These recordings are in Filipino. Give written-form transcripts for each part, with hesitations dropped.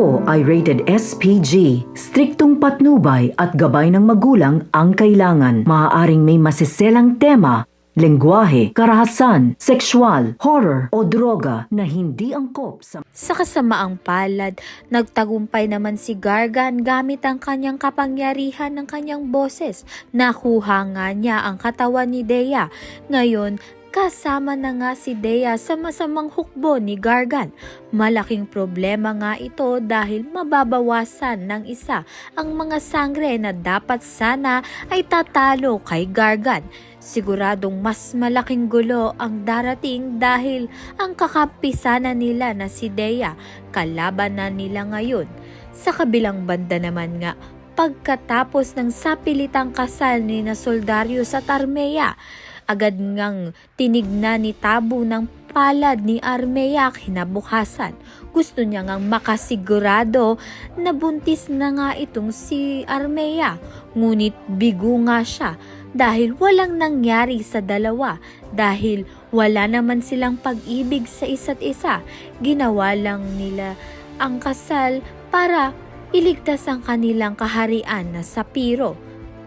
ito ay rated SPG. Striktong patnubay at gabay ng magulang ang kailangan. Maaaring may masiselang tema, lengguwahe, karahasan, sexual, horror o droga na hindi angkop sa... Sa kasamaang palad, nagtagumpay naman si Gargan gamit ang kanyang kapangyarihan ng kanyang boses. Nakuha nga niya ang katawan ni Dea. Ngayon, kasama na nga si Dea sa masamang hukbo ni Gargan. Malaking problema nga ito dahil mababawasan ng isa ang mga sangre na dapat sana ay tatalo kay Gargan. Siguradong mas malaking gulo ang darating dahil ang kakampisanan nila na si Dea, kalaban na nila ngayon. Sa kabilang banda naman nga, pagkatapos ng sapilitang kasal ni na Soldarius at Armea, agad ngang tinignan ni Tabo ng palad ni Armea kinabukasan. Gusto niya ngang makasigurado na buntis na nga itong si Armea. Ngunit bigo nga siya dahil walang nangyari sa dalawa. Dahil wala naman silang pag-ibig sa isa't isa. Ginawa lang nila ang kasal para iligtas ang kanilang kaharian na Sapiro.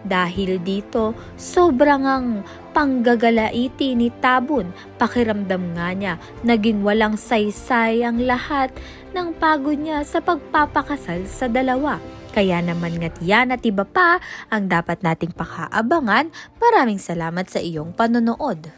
Dahil dito, sobrang ang panggagalaiti ni Tabon. Pakiramdam nga niya, naging walang saysay ang lahat ng pagod niya sa pagpapakasal sa dalawa. Kaya naman nga't yan at iba pa ang dapat nating pakaabangan. Maraming salamat sa iyong panonood.